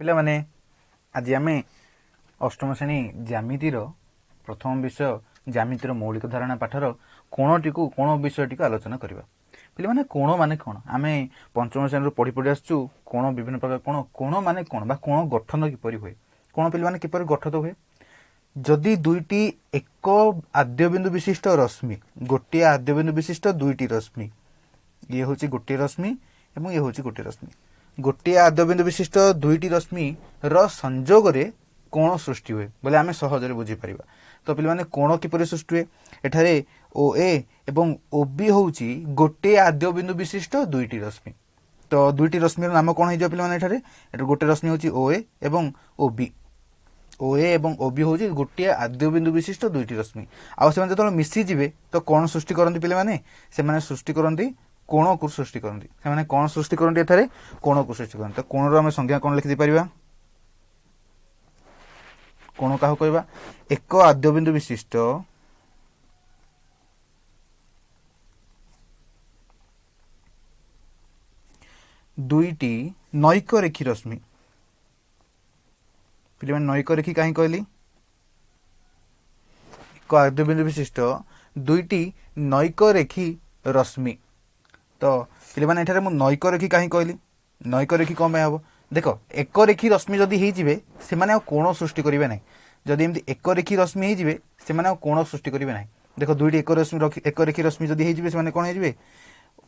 ପିଲାମାନେ ଆଜି ଆମେ ଅଷ୍ଟମ ଶ୍ରେଣୀ ଜ୍ୟାମିତିର ପ୍ରଥମ ବିଷୟ ଜ୍ୟାମିତିର ମୌଳିକ ଧାରଣା ପାଠର କୋଣ ବିଷୟଟିକୁ ଆଲୋଚନା କରିବା। ପିଲାମାନେ କୋଣ ମାନେ କ'ଣ? ଆମେ ପଞ୍ଚମ ଶ୍ରେଣୀରୁ ପଢ଼ି ପଢ଼ି ଆସୁଛୁ କୋଣ ବିଭିନ୍ନ ପ୍ରକାର କୋଣ ମାନେ କ'ଣ ବା କୋଣ ଗଠନ କିପରି ହୁଏ, କୋଣ ପିଲାମାନେ କିପରି ଗଠିତ ହୁଏ। ଯଦି ଦୁଇଟି ଏକ ଆଦ୍ୟବିନ୍ଦୁ ବିଶିଷ୍ଟ ରଶ୍ମି, ଗୋଟିଏ ଆଦ୍ୟବିନ୍ଦୁ ବିଶିଷ୍ଟ ଦୁଇଟି ରଶ୍ମି, ଇଏ ହେଉଛି ଗୋଟିଏ ରଶ୍ମି ଏବଂ ଇଏ ହେଉଛି ଗୋଟିଏ ରଶ୍ମି, ଗୋଟିଏ ଆଦ୍ୟବିନ୍ଦୁ ବିଶିଷ୍ଟ ଦୁଇଟି ରଶ୍ମିର ସଂଯୋଗରେ କୋଣ ସୃଷ୍ଟି ହୁଏ ବୋଲି ଆମେ ସହଜରେ ବୁଝିପାରିବା। ତ ପିଲାମାନେ କୋଣ କିପରି ସୃଷ୍ଟି ହୁଏ? ଏଠାରେ ଓ ଏ ଏବଂ ଓ ବି ହେଉଛି ଗୋଟିଏ ଆଦ୍ୟବିନ୍ଦୁ ବିଶିଷ୍ଟ ଦୁଇଟି ରଶ୍ମି। ତ ଦୁଇଟି ରଶ୍ମିର ନାମ କ'ଣ ହେଇଯିବ ପିଲାମାନେ? ଏଠାରେ ଗୋଟେ ରଶ୍ମି ହେଉଛି ଓ ଏ ଏବଂ ଓ ବି। ଓ ଏ ଏବଂ ଓ ବି ହେଉଛି ଗୋଟିଏ ଆଦ୍ୟବିନ୍ଦୁ ବିଶିଷ୍ଟ ଦୁଇଟି ରଶ୍ମି। ଆଉ ସେମାନେ ଯେତେବେଳେ ମିଶିଯିବେ ତ କ'ଣ ସୃଷ୍ଟି କରନ୍ତି ପିଲାମାନେ? ସେମାନେ ସୃଷ୍ଟି କରନ୍ତି କୋଣକୁ ସୃଷ୍ଟି କରନ୍ତି। ସେମାନେ କ'ଣ ସୃଷ୍ଟି କରନ୍ତି? ଏଠାରେ କୋଣକୁ ସୃଷ୍ଟି କରନ୍ତି। ତ କୋଣର ଆମେ ସଂଜ୍ଞା କ'ଣ ଲେଖିଦେଇପାରିବା? କୋଣ କାହାକୁ କହିବା? ଏକ ଆଦ୍ୟବିନ୍ଦୁ ବିଶିଷ୍ଟ ଦୁଇଟି ନୈକରେଖୀ ରଶ୍ମି। ପିଲାମାନେ ନୈକରେଖୀ କାହିଁ କହିଲି? ଏକ ଆଦ୍ୟବିନ୍ଦୁ ବିଶିଷ୍ଟ ଦୁଇଟି ନୈକରେଖୀ ରଶ୍ମି। ତ ପିଲାମାନେ ଏଠାରେ ମୁଁ ନୈକରେଖୀ କାହିଁ କହିଲି? ନୈକରେଖୀ କ'ଣ ପାଇଁ ହେବ? ଦେଖ, ଏକରେଖୀ ରଶ୍ମି ଯଦି ହେଇଯିବେ ସେମାନେ ଆଉ କୋଣ ସୃଷ୍ଟି କରିବେ ନାହିଁ। ଯଦି ଏମିତି ଏକରେଖୀ ରଶ୍ମି ହେଇଯିବେ ସେମାନେ ଆଉ କୋଣ ସୃଷ୍ଟି କରିବେ ନାହିଁ। ଦେଖ, ଦୁଇଟି ଏକରେଖୀ ରଶ୍ମି ଯଦି ହେଇଯିବେ ସେମାନେ କ'ଣ ହେଇଯିବେ?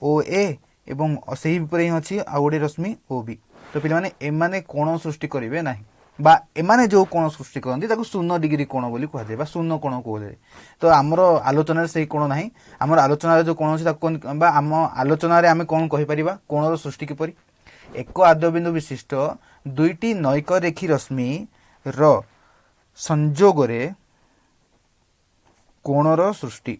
ଓ ଏ ଏବଂ ସେହି ଉପରେ ହିଁ ଅଛି ଆଉ ଗୋଟେ ରଶ୍ମି ଓ ବି। ତ ପିଲାମାନେ ଏମାନେ କୋଣ ସୃଷ୍ଟି କରିବେ ନାହିଁ, ବା ଏମାନେ ଯେଉଁ କୋଣ ସୃଷ୍ଟି କରନ୍ତି ତାକୁ 0 ଡିଗ୍ରୀ କୋଣ ବୋଲି କୁହାଯାଏ ବା ଶୂନ୍ୟ କୋଣ କୁହାଯାଏ। ତ ଆମର ଆଲୋଚନାରେ ସେହି କୋଣ ନାହିଁ। ଆମର ଆଲୋଚନାରେ ଯେଉଁ କୋଣ ଅଛି ତାକୁ ବା ଆମ ଆଲୋଚନାରେ ଆମେ କ'ଣ କହିପାରିବା? କୋଣର ସୃଷ୍ଟି କିପରି? ଏକ ଆଦ୍ୟବିନ୍ଦୁ ବିଶିଷ୍ଟ ଦୁଇଟି ନୈକରେଖୀ ରଶ୍ମିର ସଂଯୋଗରେ କୋଣର ସୃଷ୍ଟି।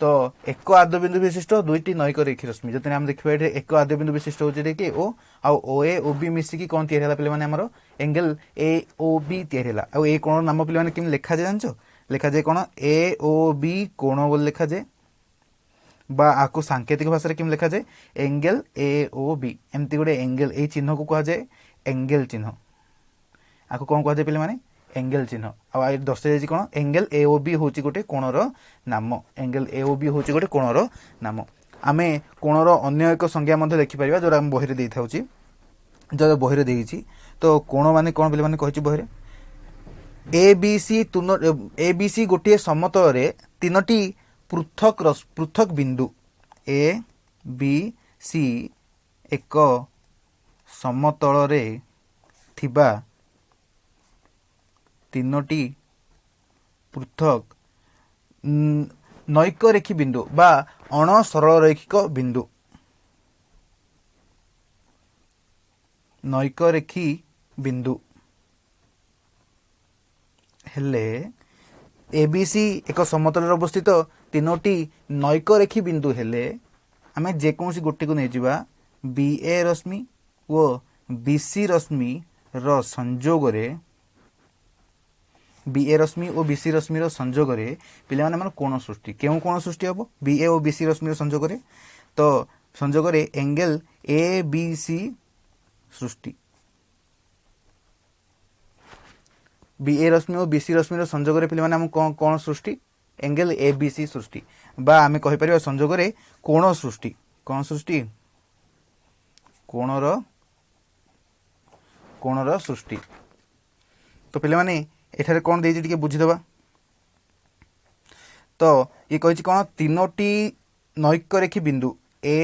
ତ ଏକ ଆଦ୍ୟବିନ୍ଦୁ ବିଶିଷ୍ଟ ଦୁଇଟି ନୈକରେଖୀ ରଶ୍ମି, ଯଦି ଆମେ ଦେଖିବା ଏଠି ଏକ ଆଦ୍ୟବିନ୍ଦୁ ବିଶିଷ୍ଟ ହେଉଛି ଏଠି ଓ ଆଉ ଓ ଏ ଓ ବି ମିଶିକି କ'ଣ ତିଆରି ହେଲା ପିଲାମାନେ? ଆମର ଏଙ୍ଗେଲ ଏ ଓ ବି ତିଆରି ହେଲା। ଆଉ ଏ କୋଣର ନାମ ପିଲାମାନେ କେମିତି ଲେଖାଯାଏ ଜାଣିଛ? ଲେଖାଯାଏ କ'ଣ? ଏ ଓ ବି କୋଣ ବୋଲି ଲେଖାଯାଏ, ବା ଆକୁ ସାଙ୍କେତିକ ଭାଷାରେ କେମିତି ଲେଖାଯାଏ? ଏଙ୍ଗେଲ ଏ ଓ ବି। ଏମିତି ଗୋଟେ ଏଙ୍ଗେଲ, ଏଇ ଚିହ୍ନକୁ କୁହାଯାଏ ଏଙ୍ଗେଲ ଚିହ୍ନ। ଆକୁ କ'ଣ କୁହାଯାଏ ପିଲାମାନେ? ଏଙ୍ଗେଲ ଚିହ୍ନ। ଆଉ ଦର୍ଶାଯାଇଛି କ'ଣ? ଏଙ୍ଗେଲ ଏ ଓ ବି ହେଉଛି ଗୋଟେ କୋଣର ନାମ। ଏଙ୍ଗେଲ ଏ ଓ ବି ହେଉଛି ଗୋଟେ କୋଣର ନାମ। ଆମେ କୋଣର ଅନ୍ୟ ଏକ ସଂଜ୍ଞା ମଧ୍ୟ ଦେଖିପାରିବା ଯେଉଁଟା ଆମେ ବହିରେ ଦେଇଥାଉଛି, ଯେଉଁଟା ବହିରେ ଦେଇଛି। ତ କୋଣ ମାନେ କ'ଣ ପିଲାମାନେ କହିଛି ବହିରେ? ଏ ବି ସି ଗୋଟିଏ ସମତଳରେ ତିନୋଟି ପୃଥକ ବିନ୍ଦୁ। ଏ ବି ସି ଏକ ସମତଳରେ ଥିବା ତିନୋଟି ପୃଥକ ନୈକରେଖୀ ବିନ୍ଦୁ ବା ଅଣସରଳରୈଖିକ ବିନ୍ଦୁ। ନୈକରେଖୀ ବିନ୍ଦୁ ହେଲେ ଏବିସି ଏକ ସମତଳରେ ଅବସ୍ଥିତ ତିନୋଟି ନୈକରେଖୀ ବିନ୍ଦୁ ହେଲେ ଆମେ ଯେକୌଣସି ଗୋଟିକୁ ନେଇଯିବା ବି ଏ ରଶ୍ମି ଓ ବି ସି ରଶ୍ମିର ସଂଯୋଗରେ, ବି ଏ ରଶ୍ମି ଓ ବି ସି ରଶ୍ମିର ସଂଯୋଗରେ ପିଲାମାନେ ଆମର କୋଣ ସୃଷ୍ଟି। କେଉଁ କୋଣ ସୃଷ୍ଟି ହେବ? ବି ଏ ଓ ବି ସି ରଶ୍ମିର ସଂଯୋଗରେ। ତ ସଂଯୋଗରେ ଏଙ୍ଗେଲ ଏ ବି ସି ସୃଷ୍ଟି। ବି ଏ ରଶ୍ମି ଓ ବି ସି ରଶ୍ମିର ସଂଯୋଗରେ ପିଲାମାନେ ଆମକୁ କ'ଣ ସୃଷ୍ଟି? ଏଙ୍ଗେଲ ଏ ବି ସି ସୃଷ୍ଟି, ବା ଆମେ କହିପାରିବା ସଂଯୋଗରେ କୋଣ ସୃଷ୍ଟି। କ'ଣ ସୃଷ୍ଟି? କୋଣର ସୃଷ୍ଟି। ତ ପିଲାମାନେ ଏଠାରେ କ'ଣ ଦେଇଛି ଟିକେ ବୁଝିଦେବା। ତ ଇଏ କହିଛି କ'ଣ? ତିନୋଟି ନୈକରେଖୀ ବିନ୍ଦୁ ଏ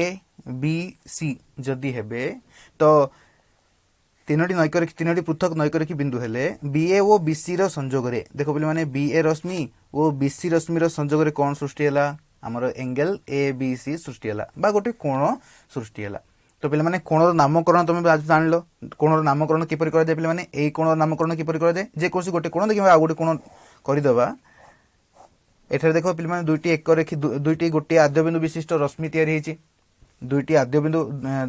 ବି ସି ଯଦି ହେବେ, ତ ତିନୋଟି ପୃଥକ ନୈକରେଖୀ ବିନ୍ଦୁ ହେଲେ ବି ଏ ଓ ବି ସି ର ସଂଯୋଗରେ, ଦେଖ ପିଲାମାନେ ବି ଏ ରଶ୍ମି ଓ ବି ସି ରଶ୍ମିର ସଂଯୋଗରେ କ'ଣ ସୃଷ୍ଟି ହେଲା? ଆମର ଏଙ୍ଗେଲ ଏ ବି ସି ସୃଷ୍ଟି ହେଲା, ବା ଗୋଟେ କୋଣ ସୃଷ୍ଟି ହେଲା। ତ ପିଲାମାନେ କୋଣର ନାମକରଣ ତମେ ଜାଣିଲ। କୋଣର ନାମକରଣ କିପରି କରାଯାଏ ପିଲାମାନେ? ଏଇ କୋଣର ନାମକରଣ କିପରି କରାଯାଏ? ଯେକୌଣସି ଗୋଟେ କୋଣ ଦେଖିବା ଆଉ ଗୋଟେ କୋଣ କରିଦେବା। ଏଠାରେ ଦେଖ ପିଲାମାନେ ଦୁଇଟି ଗୋଟିଏ ଆଦ୍ୟବିନ୍ଦୁ ବିଶିଷ୍ଟ ରଶ୍ମି ତିଆରି ହେଇଛି।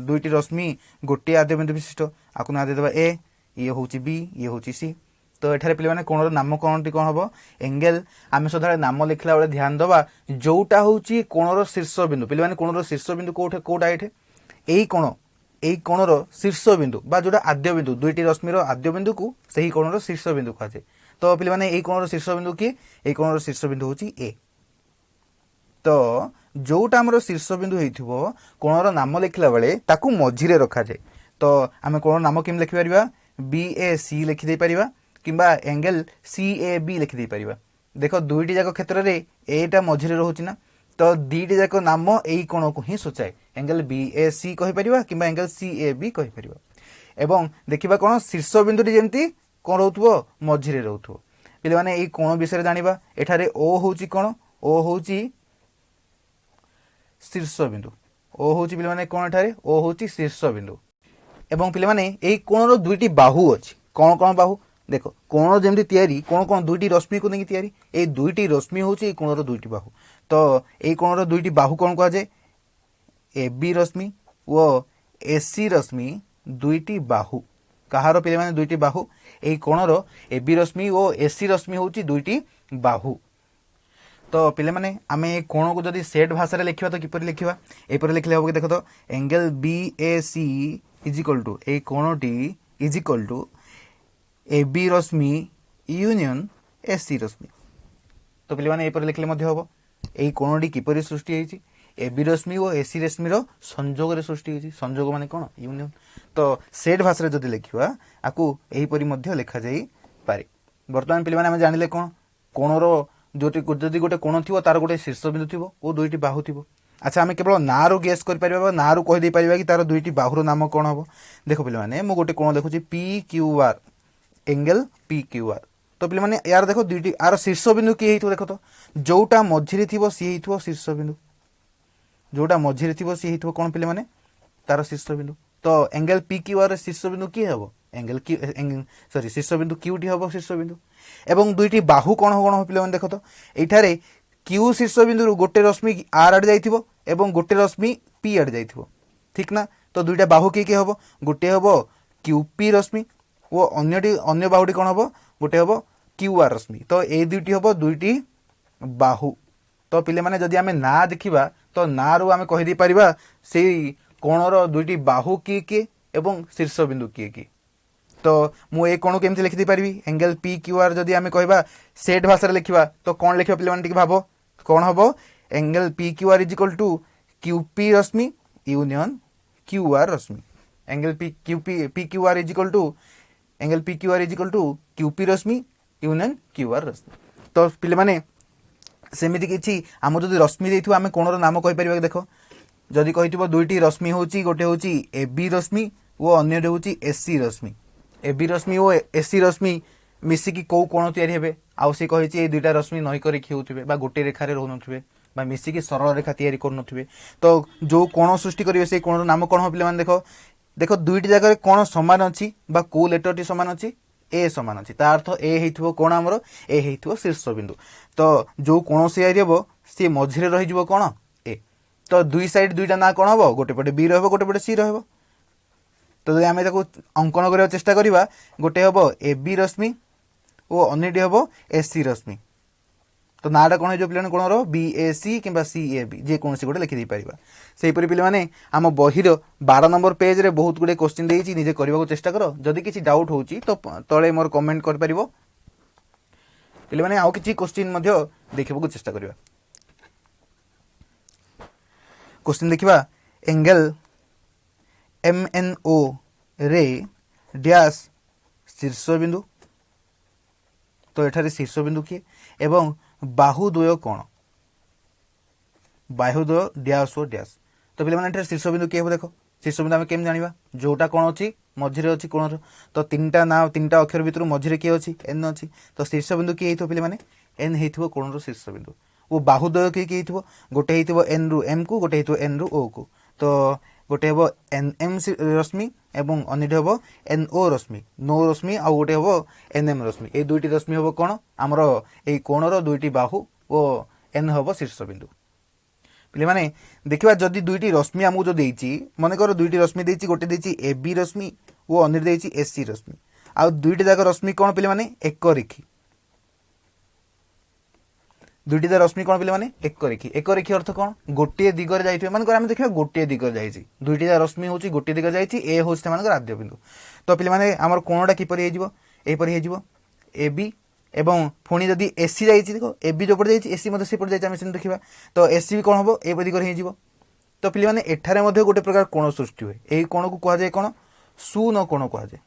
ଦୁଇଟି ରଶ୍ମି ଗୋଟିଏ ଆଦ୍ୟବିନ୍ଦୁ ବିଶିଷ୍ଟ। ଆକୁ ନାଁ ଦେଇଦେବା ଏ, ଇଏ ହେଉଛି ବି, ଇଏ ହେଉଛି ସି। ତ ଏଠାରେ ପିଲାମାନେ କୋଣର ନାମକରଣଟି କ'ଣ ହେବ? ଏଙ୍ଗେଲ। ଆମେ ସଦାବେଳେ ନାମ ଲେଖିଲା ବେଳେ ଧ୍ୟାନ ଦେବା ଯୋଉଟା ହେଉଛି କୋଣର ଶୀର୍ଷ ବିନ୍ଦୁ। ପିଲାମାନେ କୋଣର ଶୀର୍ଷ ବିନ୍ଦୁ କୋଉଟା? ଏଇଠି ଏଇ କୋଣ এই কোণর শীর্ষবিন্দু বা যেটা আদ্যবিন্দু দুইটি রশ্মির আদ্যবিন্দুকে সেই কোণর শীর্ষবিন্দু কুহযাଏ। তো পিলাମାନେ এই কোণর শীর্ষবিন্দু কি? এই কোণর শীর্ষবিন্দু হচ্ছে এ। তো ଯୋଉଟା ଆମର ଶୀର୍ଷବିନ୍ଦୁ ହେଇଥିବ କୋଣର ନାମ ଲେଖିଲା ବେଳେ ତାକୁ ମଝିରେ ରଖାଯାଏ। ତ ଆମେ କୋଣର ନାମ କେମିତି ଲେଖିପାରିବା? BAC ଲେଖିଦେଇପାରିବା କିମ୍ବା ଏଙ୍ଗେଲ CAB ଲେଖିଦେଇପାରିବା। ଦେଖ ଦୁଇଟି ଯାକ କ୍ଷେତ୍ରରେ ଏଟା ମଝିରେ ରହୁଛି ନା, ତ ଦୁଇଟି ଯାକ ନାମ ଏଇ କୋଣକୁ ହିଁ ସୂଚାଏ। ଏଙ୍ଗେଲ BAC କହିପାରିବା କିମ୍ବା ଏଙ୍ଗେଲ CAB କହିପାରିବା। ଏବଂ ଦେଖିବା କ'ଣ ଶୀର୍ଷବିନ୍ଦୁଟି ଯେମିତି କ'ଣ ରହୁଥିବ ମଝିରେ ରହୁଥିବ। ପିଲାମାନେ ଏଇ କୋଣ ବିଷୟରେ ଜାଣିବା। ଏଠାରେ O ହେଉଛି କ'ଣ? O ହେଉଛି ଶୀର୍ଷବିନ୍ଦୁ। ଓ ହେଉଛି ପିଲାମାନେ କ'ଣ ଏଠାରେ? ଓ ହେଉଛି ଶୀର୍ଷବିନ୍ଦୁ। ଏବଂ ପିଲାମାନେ ଏଇ କୋଣର ଦୁଇଟି ବାହୁ ଅଛି। କ'ଣ କ'ଣ ବାହୁ? ଦେଖ କୋଣ ଯେମିତି ତିଆରି କ'ଣ ଦୁଇଟି ରଶ୍ମିକୁ ନେଇକି ତିଆରି। ଏଇ ଦୁଇଟି ରଶ୍ମି ହେଉଛି ଏଇ କୋଣର ଦୁଇଟି ବାହୁ। ତ ଏଇ କୋଣର ଦୁଇଟି ବାହୁ କ'ଣ କୁହାଯାଏ? AB ରଶ୍ମି ଓ AC ରଶ୍ମି ଦୁଇଟି ବାହୁ। କାହାର ପିଲାମାନେ ଦୁଇଟି ବାହୁ? ଏଇ କୋଣର AB ରଶ୍ମି ଓ AC ରଶ୍ମି ହେଉଛି ଦୁଇଟି ବାହୁ। ତ ପିଲାମାନେ ଆମେ ଏ କୋଣକୁ ଯଦି ସେଟ୍ ଭାଷାରେ ଲେଖିବା ତ କିପରି ଲେଖିବା? ଏପରି ଲେଖିଲେ ହେବ କି? ଦେଖ ତ angle BAC is equal to ଏଇ କୋଣଟି ଇଜ ଇକ୍ୱାଲ ଟୁ AB ରଶ୍ମି ୟୁନିୟନ AC ରଶ୍ମି। ତ ପିଲାମାନେ ଏପରି ଲେଖିଲେ ମଧ୍ୟ ହେବ। ଏଇ କୋଣଟି କିପରି ସୃଷ୍ଟି ହେଇଛି? AB ରଶ୍ମି ଓ AC ରଶ୍ମିର ସଂଯୋଗରେ ସୃଷ୍ଟି ହେଇଛି। ସଂଯୋଗ ମାନେ କ'ଣ? ୟୁନିୟନ। ତ ସେଟ୍ ଭାଷାରେ ଯଦି ଲେଖିବା ଆକୁ ଏହିପରି ମଧ୍ୟ ଲେଖାଯାଇପାରେ। ବର୍ତ୍ତମାନ ପିଲାମାନେ ଆମେ ଜାଣିଲେ କ'ଣ କୋଣର ଯଦି ଗୋଟେ କୋଣ ଥିବ ତାର ଗୋଟେ ଶୀର୍ଷବିନ୍ଦୁ ଥିବ ଓ ଦୁଇଟି ବାହୁ ଥିବ। ଆଚ୍ଛା ଆମେ କେବଳ ନାଁରୁ ଗେସ୍ କରିପାରିବା ବା ନାଁରୁ କହିଦେଇପାରିବା କି ତାର ଦୁଇଟି ବାହୁର ନାମ କ'ଣ ହେବ? ଦେଖ ପିଲାମାନେ ମୁଁ ଗୋଟେ କୋଣ ଦେଖୁଛି PQR ଏଙ୍ଗେଲ PQR। ତ ପିଲାମାନେ ୟାର ଦେଖ ଦୁଇଟି ଆର ଶୀର୍ଷବିନ୍ଦୁ କିଏ ହେଇଥିବ? ଦେଖ ତ ଯୋଉଟା ମଝିରେ ଥିବ ସିଏ ହେଇଥିବ ଶୀର୍ଷବିନ୍ଦୁ। ଯୋଉଟା ମଝିରେ ଥିବ ସିଏ ହେଇଥିବ କ'ଣ ପିଲାମାନେ? ତାର ଶୀର୍ଷବିନ୍ଦୁ। ତ ଏଙ୍ଗେଲ PQR ର ଶୀର୍ଷବିନ୍ଦୁ କିଏ ହେବ? ଏଙ୍ଗେଲ ଶୀର୍ଷବିନ୍ଦୁ କ୍ୟୁଟି ହେବ ଶୀର୍ଷବିନ୍ଦୁ। ଏବଂ ଦୁଇଟି ବାହୁ କ'ଣ ହେବ ପିଲାମାନେ? ଦେଖ ତ ଏଇଠାରେ କ୍ୟୁ ଶୀର୍ଷବିନ୍ଦୁରୁ ଗୋଟେ ରଶ୍ମି R ଆଡ଼େ ଯାଇଥିବ ଏବଂ ଗୋଟେ ରଶ୍ମି P ଆଡ଼େ ଯାଇଥିବ, ଠିକ ନା? ତ ଦୁଇଟା ବାହୁ କିଏ କିଏ ହେବ? ଗୋଟେ ହେବ QP ରଶ୍ମି ଓ ଅନ୍ୟ ବାହୁଟି କ'ଣ ହେବ? ଗୋଟେ ହେବ QR ରଶ୍ମି। ତ ଏଇ ଦୁଇଟି ହେବ ଦୁଇଟି ବାହୁ। ତ ପିଲାମାନେ ଯଦି ଆମେ ନାଁ ଦେଖିବା ତ ନାଁରୁ ଆମେ କହିଦେଇପାରିବା ସେଇ କୋଣର ଦୁଇଟି ବାହୁ କିଏ କିଏ ଏବଂ ଶୀର୍ଷବିନ୍ଦୁ କିଏ କିଏ। ତ ମୁଁ ଏ କୋଣ କେମିତି ଲେଖିଦେଇପାରିବି? ଏଙ୍ଗେଲ PQR ଯଦି ଆମେ କହିବା ସେଟ୍ ଭାଷାରେ ଲେଖିବା ତ କ'ଣ ଲେଖିବା ପିଲାମାନେ ଟିକେ ଭାବ? କ'ଣ ହେବ? Angle PQR is equal two QP Rashmi union QR Rashmi. Angle PQR is equal two angle PQR is equal two QP Rashmi union QR ରଶ୍ମି। ତ ପିଲାମାନେ ସେମିତି କିଛି ଆମର ଯଦି ରଶ୍ମି ଦେଇଥିବ ଆମେ କୋଣର ନାମ କହିପାରିବା? ଦେଖ ଯଦି କହିଥିବ ଦୁଇଟି ରଶ୍ମି ହେଉଛି ଗୋଟେ ହେଉଛି AB ରଶ୍ମି ଓ ଅନ୍ୟଟି ହେଉଛି AC ରଶ୍ମି। AB ରଶ୍ମି ଓ AC ରଶ୍ମି ମିଶିକି କୋଉ କୋଣ ତିଆରି ହେବେ? ଆଉ ସେ କହିଛି ଏଇ ଦୁଇଟା ରଶ୍ମି ନୈକ ରେଖୀ ହେଉଥିବେ ବା ଗୋଟିଏ ରେଖାରେ ରହୁନଥିବେ ବା ମିଶିକି ସରଳ ରେଖା ତିଆରି କରୁନଥିବେ। ତ ଯୋଉ କୋଣ ସୃଷ୍ଟି କରିବେ ସେଇ କୋଣର ନାମ କ'ଣ ହେବ ପିଲାମାନେ? ଦେଖ ଦୁଇଟି ଜାଗାରେ କ'ଣ ସମାନ ଅଛି ବା କୋଉ ଲେଟରଟି ସମାନ ଅଛି? A ସମାନ ଅଛି। ତା ଅର୍ଥ A ହେଇଥିବ କ'ଣ ଆମର? A ହେଇଥିବ ଶୀର୍ଷବିନ୍ଦୁ। ତ ଯୋଉ କୋଣ ତିଆରି ହେବ ସିଏ ମଝିରେ ରହିଯିବ କ'ଣ? A। ତ ଦୁଇ ସାଇଡ୍ ଦୁଇଟା ନାଁ କ'ଣ ହେବ? ଗୋଟେ ପଟେ B ରହିବ ଗୋଟେ ପଟେ C ରହିବ। ତ ଯଦି ଆମେ ତାକୁ ଅଙ୍କନ କରିବାକୁ ଚେଷ୍ଟା କରିବା ଗୋଟେ ହେବ AB ରଶ୍ମି ଓ ଅନ୍ୟଟି ହେବ AC ରଶ୍ମି। ତ ନାଁଟା କ'ଣ ହେଇଯିବ ପିଲାମାନେ? କୋଣର BAC କିମ୍ବା CAB ଯେକୌଣସି ଗୋଟେ ଲେଖିଦେଇପାରିବା। ସେହିପରି ପିଲାମାନେ ଆମ ବହିର 12 ନମ୍ବର ପେଜ୍ରେ ବହୁତ ଗୁଡ଼ିଏ କୋଶ୍ଚିନ୍ ଦେଇଛି, ନିଜେ କରିବାକୁ ଚେଷ୍ଟା କର। ଯଦି କିଛି ଡାଉଟ୍ ହେଉଛି ତ ତଳେ ମୋର କମେଣ୍ଟ କରିପାରିବ। ପିଲାମାନେ ଆଉ କିଛି କୋଶ୍ଚିନ୍ ମଧ୍ୟ ଦେଖିବାକୁ ଚେଷ୍ଟା କରିବା। କୋଶ୍ଚିନ୍ ଦେଖିବା ଏଙ୍ଗେଲ MNO ରେ ଡ୍ୟାସ୍ ଶୀର୍ଷବିନ୍ଦୁ। ତ ଏଠାରେ ଶୀର୍ଷବିନ୍ଦୁ କିଏ ଏବଂ ବାହୁଦ୍ୱୟ କ'ଣ? ବାହୁଦ୍ୱୟ ଡ୍ୟାସ୍ ଓ ଡ୍ୟାସ୍। ତ ପିଲାମାନେ ଏଠାରେ ଶୀର୍ଷବିନ୍ଦୁ କିଏ ହେବ? ଦେଖ ଶୀର୍ଷବିନ୍ଦୁ ଆମେ କେମିତି ଜାଣିବା? ଯୋଉଟା କ'ଣ ଅଛି ମଝିରେ ଅଛି କୋଣର। ତ ତିନିଟା ଅକ୍ଷର ଭିତରୁ ମଝିରେ କିଏ ଅଛି? N ଅଛି। ତ ଶୀର୍ଷବିନ୍ଦୁ କିଏ ହେଇଥିବ ପିଲାମାନେ? N ହେଇଥିବ କୋଣର ଶୀର୍ଷବିନ୍ଦୁ। ଓ ବାହୁଦ୍ୱୟ କିଏ ହେଇଥିବ? ଗୋଟେ ହେଇଥିବ N ରୁ M କୁ, ଗୋଟେ ହେଇଥିବ N ରୁ O କୁ। ତ ଗୋଟେ ହେବ NM ରଶ୍ମି ଏବଂ ଅନ୍ୟଟି ହେବ NO ରଶ୍ମି। NO ରଶ୍ମି ଆଉ ଗୋଟେ ହେବ NM ରଶ୍ମି। এই দুইটি রশ্মি হব কোণ আমার এই কোণর দুইটি বাহু ও N হব শীর্ষবিন্দু। পিলামানে দেখিবা যদি দুইটি রশ্মি আমକୁ যদি ଦେଇଛି, মনে কর দুইটি রশ্মি ଦେଇଛି, ଗୋଟେ ଦେଇଛି AB রশ্মি ও ଅନ୍ୟଟି ଦେଇଛି AC রশ্মি। ଆଉ দুইটি ଯାକ ରଶ୍ମି কোণ ପିଲାମାନେ ଏକ ରେଖୀ। दुईटी जा रश्मि कौन पे एक रेखी। एक रेखी अर्थ कौन गोटे दिगरे जाइए मानक आम देखा गोटे दिगरे जाइए दुईटी जा रश्मि हूँ गोटे दिगरे जाइए ए हूँ से आद्य बिंदु। तो पे आम कोणटा किपर होपरी हो ए बी एवं पुणी जदि एसी जाइए देख ए बी जो पटे जाइए एसी सेपटे जाइए आम से देखा तो एसी भी कौन हम ए दिगरे हो। तो पे एठारे गोटे प्रकार कोण सृष्टि हुए यही कोण को कहुए कौन शून कोण कहुए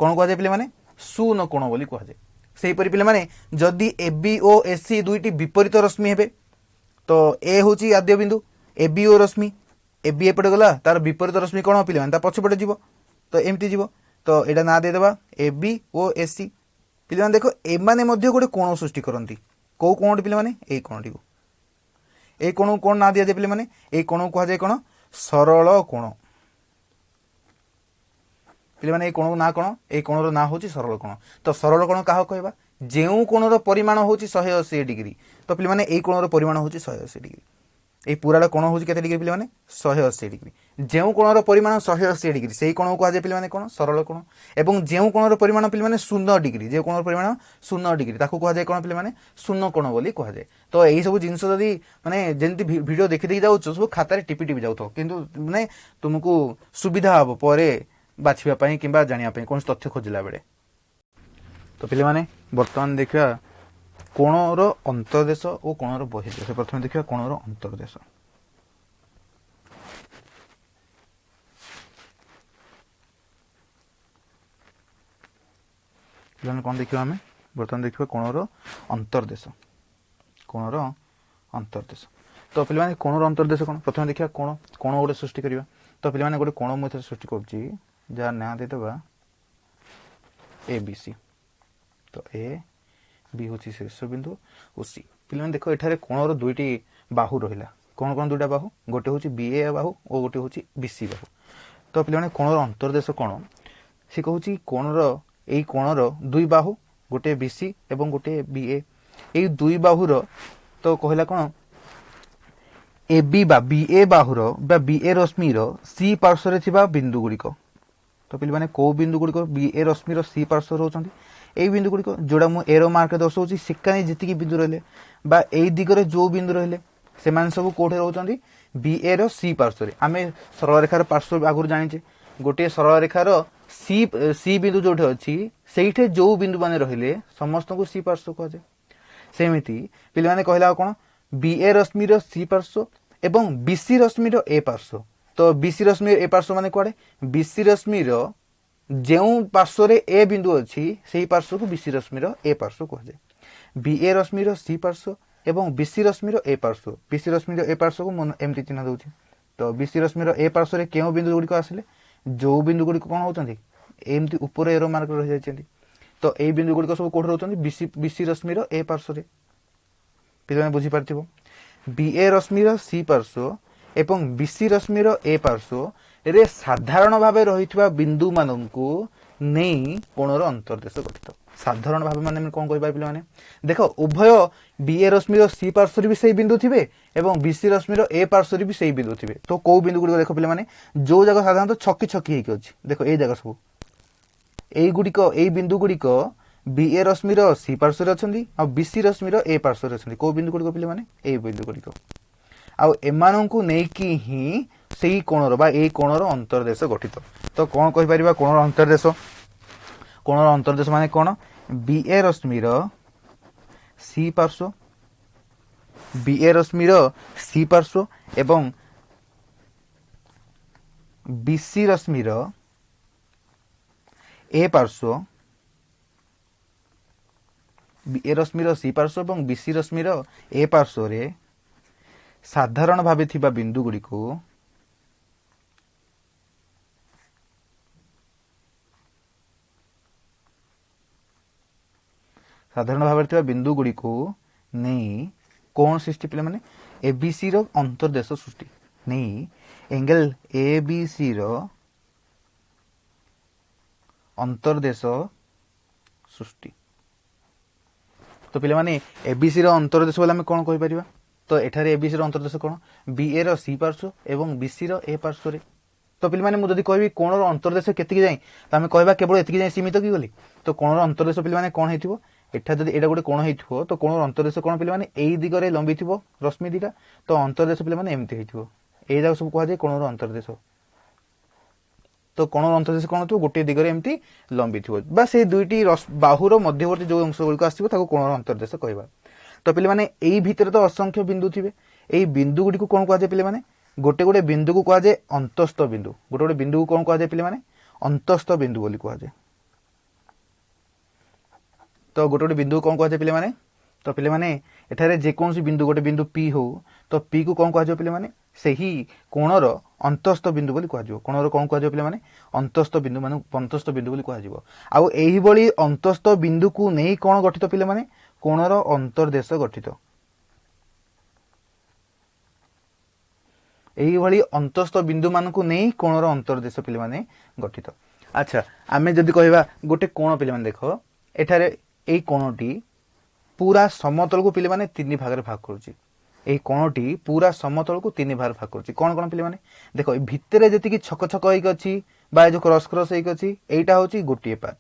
कौन कहुए पे शून कोण बोली कहुए। सेहीपरि पे जदि ए बी ओ एसी दुईटी विपरीत रश्मि हेबे तो ए हूँ आद्य बिंदु A B O Rashmi A B एपटे गला तार विपरीत रश्मि कौन पे पछपटे जीव तो एमती जीव तो यहाँ ना देदेबा ए बी ओ एसी पे देख एमाने गोटे कोण सृष्टि करती कौ कोण पे यही कोणटी को यही कोण कोण ना दिया जाए पे यही कोण को कहुए कौन सरल कोण। पे कोण ना कौन ये कोणर ना हूँ सरल कोण। तो सरल कोण क्या कहवा जो कोणर परिमाण हूँ 180 डिग्री तो पे यही कोणर परिमाण हूँ 180 डिग्री ये पूरा कोण हूँ के डिग्री पे 180 डिग्री जो कोणर परिमाण 180 डिग्री से कोण को कहुए पे कौन सरल कोण एवं जो कोणर परिमाण पे 0 डिग्री जो कोणर परिमाण 0 डिग्री ताकू कहुए कौन पे शून्य कोण बोली कहुए। तो यही सब जिनस जदि माने जमी भिडियो देखी देखी जाऊ सब खातार टिपि टिपि जाऊ किंतु माने तुमको सुविधा हम पर बाछवाई कि जानापी कौन तथ्य खोजिला बेले। तो पे बर्तमान देखा कोणर अंतर्देश और कोणर बहिर्देश। प्रथम देखा कोणर अंतर्देश। कौन देखा आम बर्तमान देखा कोणर अंतर्देश कोणर अंतर्देश। तो पे कोणर अंतर्देश कौन प्रथम देखा कोण कोण गोटे सृष्टि करवा। तो पे गोटे कोण मुझे सृष्टि कर जार ना देदेबा ए बी सी। तो ए बी हूँ शीर्ष बिंदु और सी पे देख एठारे कोणर दुईटी बाहु रहा कौन कौन दुईटा बाहु गोटे हूँ बी ए बाहु और गोटे हूँ बी सी बाहु। तो पे कोणर अंतर्देश कौन सी कहूँ कोणर यही कोणर दुई बाहु गोटे बी सी एवं गोटे बी ए यही दुई बाहुर तो कहला कौन ए बी बा बी ए बाहुर बा बी ए रश्मिर सी पार्श्व बिंदु गुड़िक। तो पे कौ बिंदु गुड़िक बी ए रश्मिर सी पार्श्व रोचंती यही बिंदु गुड़िक जोड़ा मुझे एरो मार्क दर्शाऊँ सेकानी जी बिंदु रही यही दिगरे जो बिंदु रही से सब कौटे रोचंती बी ए रो सी पार्श्व आम सरल रेखार पार्श्व आगुरी जाने गोटे सरल रेखार सी सी बिंदु जो अच्छी से जो बिंदु मान रही समस्त को सी पार्श्व कहुए। सेमती पे कहला कौन बी ए रश्मिर सी पार्श्व एवं बीसी रश्मिर ए पार्श्व। तो बीसी रश्मिर ए पार्श्व मान कौड़े बीसी रश्मिर जो पार्श्व ए बिंदु अच्छी से पार्श्व को बीसी रश्मिर ए पार्श्व कहुए। बी ए रश्मिर सी पार्श्व एवं बीसी रश्मिर ए पार्श्व बीसी रश्मिर ए पार्श्व को एमती चिन्ह दूसरी। तो बीसी रश्मिर ए पार्श्व क्यों बिंदु गुड़िक आसिले जो बिंदु गुड़िक कौन होती एमती ऊपर एरो मार्क रही जाती। तो यही बिंदु गुड़िक सब कौट रोचंती बीसी रश्मिर ए पार्श्व पे बुझीपार बी ए रश्मिर सी पार्श्व एवं बीसी रश्मिर ए पार्श्व रे साधारण भाव रही बिंदु मानू नहीं कोणर अंतर्देश गठित। साधारण भाव मान कौन कह पे देख उभय बी ए रश्मिर सी पार्श्व भी सही बिंदु थे एवं बीसी रश्मिर ए पार्श्व भी सही बिंदु थे। तो कौ बिंदु गुड़िक देख पे जो जगह साधारण छकी छकी होती देख ये जगह सब यही बिंदु गुड़िक बी ए रश्मिर सी पार्श्व अच्छा बीसी रश्मिर ए पार्श्व अच्छा कौ बिंदु गुड़िक पे बिंदु गुड़िक आउ एमानंकु नेकी ही सेही कोणर बा ए कोणर अंतर्देश गठित। तो कौन कहि परिबा कोणर अंतर्देश माने कौन बी ए रश्मिर सी पार्श्व बी ए रश्मिर सी पार्श्व एवं बीसी रश्मिर ए पार्श्व बी ए रश्मिर सी पार्श्व एवं बीसी रश्मिर ए पार्श्व रे साधारण भावे थिबा बिंदु गुड़ी को साधारण भाव थिबा बिंदु गुड़ी को नहीं कौन सृष्टि पे माने एबीसी रो अंतर्देश सृष्टि नहीं एंगल एबीसी रो अंतर्देश सृष्टि। तो पे माने एबीसी रो अंतर्देश बोले आम कौन कहि परिबा तो एठारे एबीसी रो अंतर्देश कौन बी ए रो सी पार्श्व एवं बीसी रो ए पार्श्व रे। तो पे माने मुझे कहि कोणर अंतर्देश केतिकी जाए तो आम कहबा केवल एतिकी जाए सीमित की गली। तो कोणर अंतर्देश पे माने कौन हेतिबो एठा जदि एटा गोटे कोण हेइथिबो तो कोणर अंतर्देश कोण पिले माने एई दिगरे लंबी थिबो रश्मि दिटा तो अंतर्देश पिले माने एमति हेइथिबो एई जाक सब कहवा जाय कोणर अंतर्देश तो कोणर अंतर्देश कोण थिबो गोटे दिगरे एमति लंबी थिबो बा से दुईटी बाहुर मध्यवर्ती जो अंश गुलिक आसीबो ताको कोणर अंतर्देश कहबा तो पिले माने एई भितर तो असंख्य बिंदु थिबे एई बिंदु गुडी को कोन कहवा जाय पिले माने गोटे गोटे बिंदु को कहवा जाय अंतस्थ बिंदु गोटे गोटे बिंदु को कोन कहवा जाय पिले माने अंतस्थ बिंदु बोली कहवा जाय तो गोटे गोटे बिंदु कौन कह पिले माने तो पिले माने एठारे जे कोनसी बिंदु गोटे बिंदु पी हो तो पी को कौन कह पिले माने सही कोणर अंतस्थ बिंदु बोली कह कोणर कौन कह पिले माने अंतस्थ बिंदु माने अंतस्थ बिंदु बोली कह आउ एही बळी अंतस्थ बिंदु को नै कोन गठित पिले माने कोणर अंतर्देश गठित एही बळी अंतस्थ बिंदु मान को नै कोणर अंतर्देश पिले माने गठित अच्छा आमे जदी कहबा गोटे कोण पिले माने देखो एठारे एई कोणटी पूरा समतल को पिले माने तीन भाग रे भाग करूची एई कोणटी पूरा समतल को तीन भाग भाग करूची कोन कोन पिले माने देखो भितरे जति कि छक छक होइक अछि बा जो क्रॉस क्रॉस होइक अछि एईटा होची गोटिए पार्ट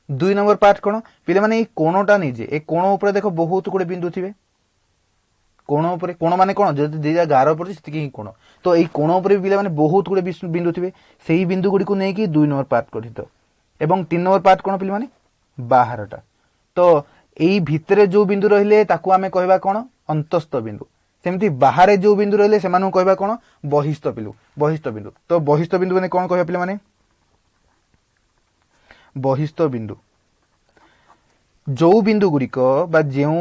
दुई नंबर पार्ट कोन पिले माने एई कोणटा निजे ए कोण ऊपर देखो बहुत गुडे बिंदु थिबे कोण ऊपर कोण माने कोन जति जे गार पड़छि सेति कि कोण तो एई कोण ऊपर पिले माने बहुत गुडे बिंदु थिबे सेही बिंदु गुडी को नै कि दुई नंबर पार्ट गठित एवं तीन नंबर पार्ट कोन पिले माने बाहरटा तो एई भितरे जो बिंदु रहिले ताकू आमे कहबा कोन अंतस्थ बिंदु सेमति बाहरे जो बिंदु रहिले से मानु कहबा कोन बहिस्थ बिंदु तो बहिस्थ बिंदु माने कोन कहबा पिले माने बहिस्थ बिंदु जो बिंदु गुडिक बा जेउ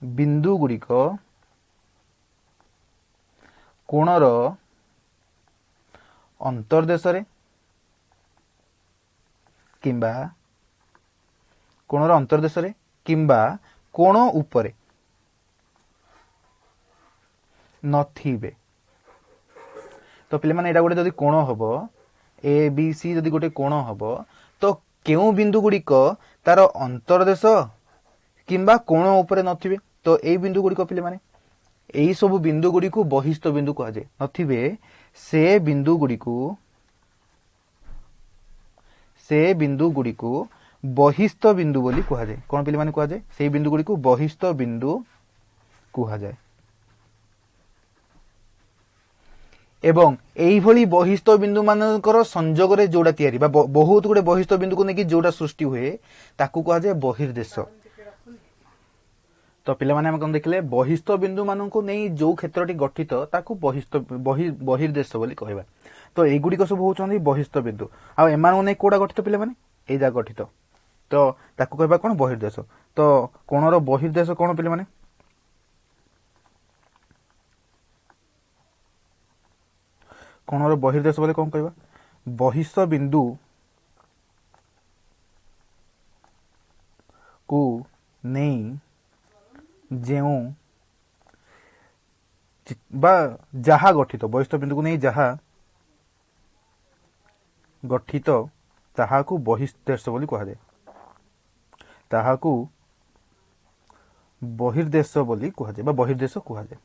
बिंदु गुडिक कोणर अंतर्देश रे किंबा कोणर अंतर्देश रे किंबा कोण उपरे नथिबे तो पिले माने एटा गोटे जदी कोण हबो ए बी सी जदी गोटे कोण हबो तो केउ बिंदु गुडिक तार अंतर्देश किंबा कोण उपरे नथिबे तो एई बिंदु गुडिक पिले माने एई सब बिंदु गुडिकु बहिस्थ बिंदु कहा जाय नथिबे से बिंदु गुडिकु बहिस्थ बिंदु बोली कहा जाए कौन पिले माने कहा जाए से बिंदु गुडी को बहिस्थ बिंदु कहा जाए एवं एई भली बहिस्थ बिंदु मानकर संजोग रे जोड़ा तयारी बा बहुत गुडे बहिस्थ बिंदु को नेकी जोड़ा सृष्टि हुए ताकू कहा जाए बहिर्देश तो पिले माने हम कोन देखले बहिस्थ बिंदु मान को नै जो क्षेत्रटी गठित ताकू बहिस्थ बहिर्देश बोली कहबा तो एई गुडी को सब होचोंदी बहिस्थ बिंदु आ एमान नै कोडा गठित पिले माने एई जा गठित तो ताकू कहबा कोन बहिर्देश तो कोणर बहिर्देश कोन पिले माने कोणर बहिर्देश बोले कोन कहबा बहिस्थ बिंदु को नै जेउ बा जहा गठित बहिस्थ बिंदु को नै जहा गठित ताहा को बहिर्देश बोली कहा जाए ताहाकू बहिर्देश बोली कहा जाए बा बहिर्देश कहा जाए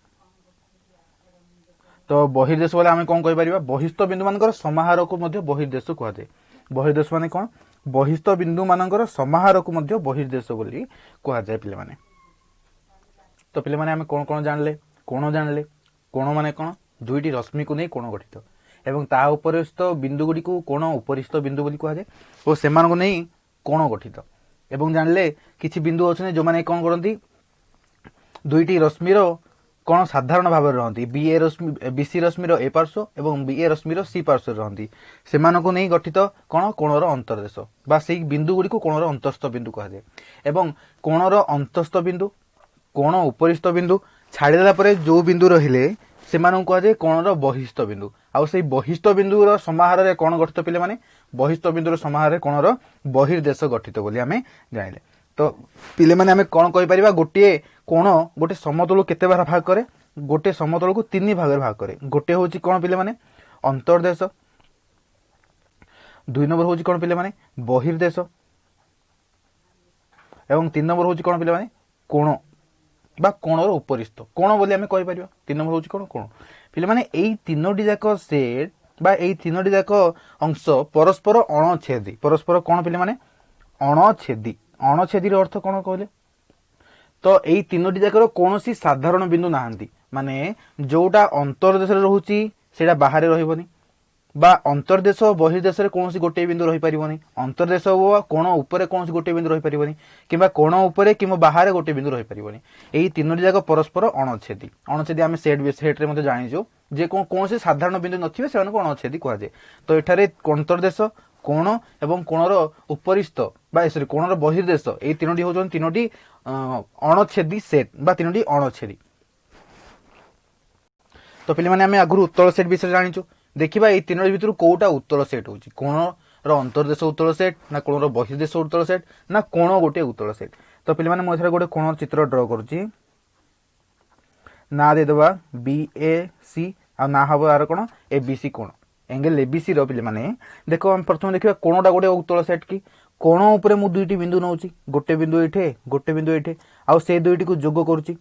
तो बहिर्देश बोले आमे कोन कहि परिबा बहिस्थ बिंदु मानकर समाहार को मध्य बहिर्देश कहा जाए बहिर्देश माने कोन बहिस्थ बिंदु मानकर समाहार को मध्य बहिर्देश बोली कहा जाए पिले माने तो पिले माने आमे कोन कोन जानले कोण माने कोन दुईटी रश्मि को नै कोण गठित एवं ता उपरिस्थ बिंदु गुडी को कोण उपरिस्थ बिंदु बोली कहा जाए और सेमान को नै कोण गठित एवं जानले किछि बिंदु अछने जो माने कोन करंती दुईटी रश्मिर कोन साधारण भाव रहंती बीए रश्मि बीसी रश्मिर ए पार्श्व एवं बीए रश्मिर सी पार्श्व रहंती सेमान को नै गठित कोन कोणर अंतर्देश बा सेही बिंदु गुडी को कोणर अंतस्थ बिंदु कहा जाए एवं कोणर अंतस्थ बिंदु कोण उपरिस्थ बिंदु छाड़ी देला परे जो बिंदु रहिले सेमान को कहा जाए कोणर बहिस्थ बिंदु आ सेही बहिस्थ बिंदुर समाहार रे कोण गठित पिले माने बहिस्थ बिंदुर समाहार रे कोणर बहिर्देश गठित बोली आमे जानिले तो पिले माने आमे कोन कहि परिबा गोटे कोण गोटे समतल केते बार भाग करे गोटे समतल को तीन भाग रे भाग करे गोटे होची कोन पिले माने अंतर्देश दुई नंबर होची कोन पिले माने बहिर्देश एवं तीन नंबर होची कोन पिले माने कोण बा कोणर उपरिस्थ कोण बोली आमे कहि परिबा तीन नंबर होची कोण कोण पिले माने एई तीनोटी जाक सेट बा एई तीनोटी जाक अंश परस्पर अणछेदी परस्पर कोन पिले माने अणछेदी ଅଣଛେଦୀର ଅର୍ଥ କଣ କହିଲେ? ତ ଏଇ ତିନୋଟି ଯାକର କୌଣସି ସାଧାରଣ ବିନ୍ଦୁ ନାହାନ୍ତି, ମାନେ ଯୋଉଟା ଅନ୍ତର୍ଦେଶରେ ରହୁଛି ସେଇଟା ବାହାରେ ରହିବନି, বা ଅନ୍ତର୍ଦେଶ ଓ ବହିର୍ଦେଶରେ କୌଣସି ଗୋଟିଏ ବିନ୍ଦୁ ରହିପାରିବନି, ଅନ୍ତର୍ଦେଶ ଓ କୋଣ ଉପରେ କୌଣସି ଗୋଟିଏ ବିନ୍ଦୁ ରହିପାରିବନି, କିମ୍ବା କୋଣ ଉପରେ କିମ୍ବା ବାହାରେ ଗୋଟିଏ ବିନ୍ଦୁ ରହିପାରିବନି। ଏହି ତିନୋଟି ଯାକ ପରସ୍ପର ଅଣଛେଦୀ। ଅଣଛେଦୀ ଆମେ ସେଟ୍ରେ ମଧ୍ୟ ଜାଣିଛୁ ଯେ କୌଣସି ସାଧାରଣ ବିନ୍ଦୁ ନଥିବେ ସେମାନଙ୍କୁ ଅଣଛେଦୀ କୁହାଯାଏ। ତ ଏଠାରେ ଅନ୍ତର୍ଦେଶ, କୋଣ ଏବଂ କୋଣର ଉପରିସ୍ଥ ବା କୋଣର ବହିର୍ଦେଶ ଏଇ ତିନୋଟି ହେଉଛନ୍ତି ତିନୋଟି ଅଣଛେଦୀ ସେଟ୍ ବା ତିନୋଟି ଅଣଛେଦୀ। ତ ପିଲାମାନେ ଆମେ ଆଗରୁ ଉତ୍ତଳ ସେଟ୍ ବିଷୟରେ ଜାଣିଛୁ। ଦେଖିବା ଏଇ ତିନୋଟି ଭିତରୁ କୋଉଟା ଉତ୍ତଳ ସେଟ୍ ହଉଛି, କୋଣର ଅନ୍ତର୍ଦେଶ ଉତ୍ତଳ ସେଟ୍ ନା କୋଣର ବହିର୍ଦେଶ ଉତ୍ତଳ ସେଟ୍ ନା କୋଣ ଗୋଟିଏ ଉତ୍ତଳ ସେଟ୍। ତ ପିଲାମାନେ ମୁଁ ଏଠାରେ ଗୋଟେ କୋଣ ଚିତ୍ର ଡ୍ର କରୁଛି, ନା ଦେଇଦେବା BAC ଆଉ ନା ହବ ଆର କଣ ABC କୋଣ, एंगल एबीसी रो पिले देख हम प्रथम देखा कोणटा गोटे उत्तल सेट कि कोण उपर मु दुईटी बिंदु नौची गोटे बिंदु एठे गोटे बिंदु एठे आउ से दुईटी को जोग करूची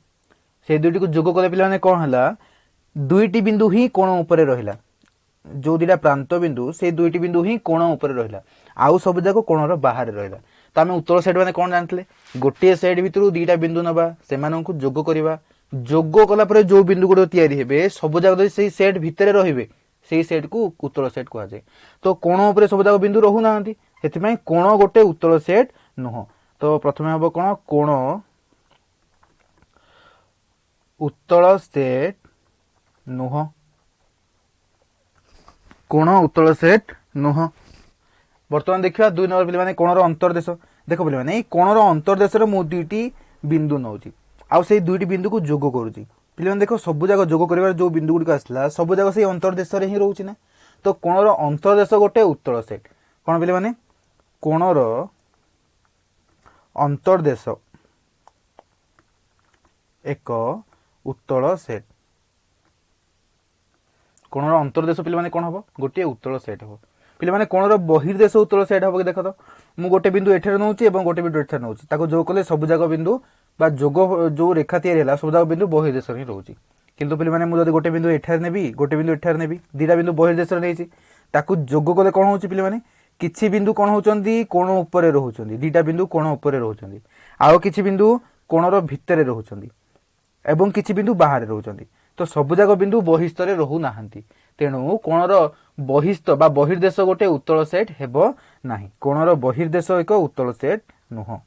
से दुईटी को जोग कले पिले कौन है दुईटी बिंदु ही कोण उपर रहिला जो दुटा प्रांत बिंदु से दुईटी बिंदु ही कोण उपर रहिला आउ सब जाक कोणर बाहर रहिला। तो आम उत्तल सेट मैंने कौन जानते गोटे सेट भितर दुईटा बिंदु नवा से जोग करवा जोग कला जो बिंदु गुड़ या सब जाक से सेट भितर रे से सेट को उत्तल सेट कह जाए। तो कोण उपर सब जाक बिंदु रहू ना से कोण गोटे उत्तल सेट नुह। तो प्रथम हम कौन कोण उत्तल सेट नुह कोण उत्तल सेट नुह। बर्तमान देखा दुई नंबर पिले कोणर अंतर्देश देख पिले कोणर अंतर्देश मु दुईटी बिंदु नौची आउ से दुईटी बिंदु को जोग करुच्ची पिले देख सब जाक जोग कर जो बिंदु गुड़िक आसला सब जाक से अंतर्देश ही रोचे ना। तो कोणर अंतर्देश गोटे उत्तल सेट कौन पिले कोणर अंतर्देश एक उत्तल सेट कोणर अंतर्देश पिले कौन हम गोटे उत्तल सेट हम पिले कोणर बहिर्देश उत्तल सेट हम कि देख तो मु गोटे बिंदु एठे नौची गोटे बिंदु एठे नौची जोग कले सब जाक बिंदु बा जोग जो रेखा या सब जाक बिंदु बहिर्देश ही रोचे। किंतु पिले मुझे गोटे बिंदु एठार नेबी गोटे बिंदु एठार नेबी दीटा बिंदु बहिर्देश नहीं जोग कले कौन हो पिले किछि बिंदु कौन होचंदी कोण उपरे रहउचंदी दीटा बिंदु कोण उपरे रहउचंदी आउ किछि बिंदु कोणर भितरे रहउचंदी एवं किछि बिंदु बाहर रहउचंदी। तो सब जाक बिंदु बहिस्तरे रहू नाहंती तेणु कोणर बहिस्थ बा बहिर्देश गोटे उत्तल सेट हेबो नाही कोणर बहिर्देश एक उत्तल सेट नुह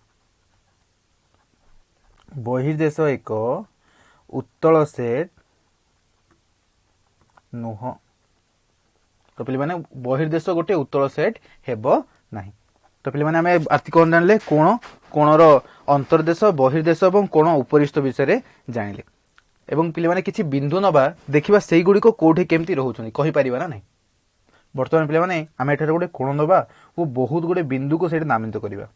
बहिर्देश एक उत्तल सेट नुह। तो पिले माने बहिर्देश गोटे उत्तल सेट हेबो नाही। तो पिले माने आमे आति कोन जानले कोण कोणर अंतर्देश बहिर्देश एवं कोण उपरिस्थ विषय जानिले एवं पिले माने किछि बिंदु नबा देखिबा सेई गुडी को कोठी केमती रहउछनी कहि परिबा ना नाही। वर्तमान पिले माने आमे एठारे गोटे कोण नबा ओ बहुत गोटे बिंदु को सेठी नामित करिबा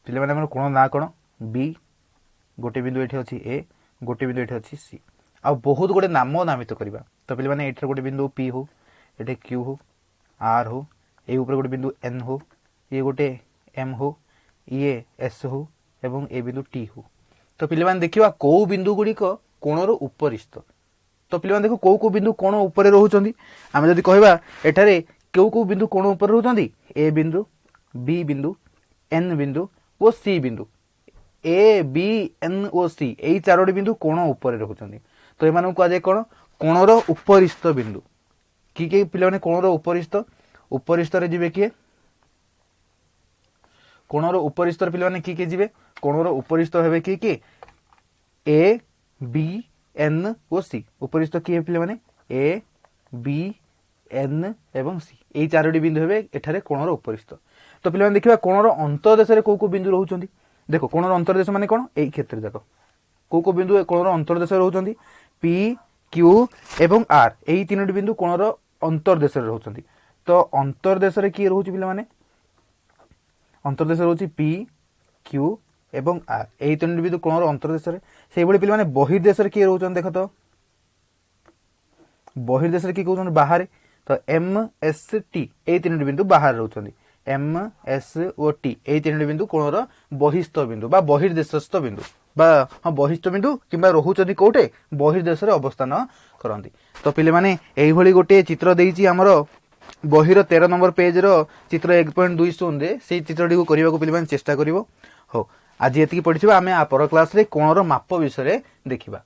पिले माने हमर कोण ना कोन बी गोटे बिंदु एठी अछि ए गोटे बिंदु एठी अछि सी आ बहुत गोटे नाम नामित करिबा। तो पिले माने एठारे गोटे बिंदु पी हो एठे क्यू हो आर हो ए ऊपर गोटे बिंदु एन हो ये गोटे एम हो ये एस हो एवं ए बिंदु टी हो। तो पिले माने देखिबा को बिंदु गुडी को कोणर उपरिस्थ। तो पिले माने देखो को बिंदु कोण ऊपर रहउचंदी आमे जदि कहबा एठारे को बिंदु कोण ऊपर रहउचंदी ए बिंदु बी बिंदु एन बिंदु ओ सी बिंदु ए बी एन ओ सी एई चारोटी बिंदु कोण ऊपर रहउचंदी। तो एमानू कह जाय कोन कोणर उपरिस्थ बिंदु कि पिले माने कोणर उपरिस्थ उपरिस्थ रे जिवे किए कोणर उपरिस्थ पिले माने कि जिवे कोणर उपरिस्थ हेबे कि ए बी एन ओ सी उपरिस्थ किए पिले माने ए बी एन एवं सी एई चारोटी बिंदु हेबे एठारे कोणर उपरिस्थ। तो पिले माने देखिबा कोणर अंतर्देश रे को बिंदु रहउचंदी देखो कोणर अंतर्देश माने कोन एई क्षेत्र जाक को बिंदु कोणर अंतर्देश रहउचंदी पी क्यू एवं आर एई तीनोटी बिंदु कोणर अंतर्देश रहउचंदी। तो अंतर्देश रे की रहउची पिले माने अंतर्देश रहउची पी क्यू एवं आर एई तीनोटी बिंदु कोणर अंतर्देश रे सेई बळी पिले माने बहिर्देश रे की रहउचंदी देख तो बहिर्देश रे की कहउचंदी बाहर। तो एम एस टी एई तीनोटी बिंदु बाहर रहउचंदी एम एस ओ टी एई तीनोटी बिंदु कोणर बहिस्थ बिंदु बा बहिर्देशस्थ बिंदु बा हाँ बहिस्थ बिंदु किंबा रहउचंदी कोठे बहिर्देश रे अवस्थान करंती। तो पिले माने एई भली गोटे चित्र देइची हमरो ବହିର 13 ନମ୍ବର ପେଜର ଚିତ୍ର 1.20 ରେ ସେଇ ଚିତ୍ରଟିକୁ କରିବାକୁ ପିଲାମାନେ ଚେଷ୍ଟା କରିବ। ହଉ, ଆଜି ଏତିକି ପଢିଥିବା। ଆମେ ପର କ୍ଲାସରେ କୋଣର ମାପ ବିଷୟରେ ଦେଖିବା।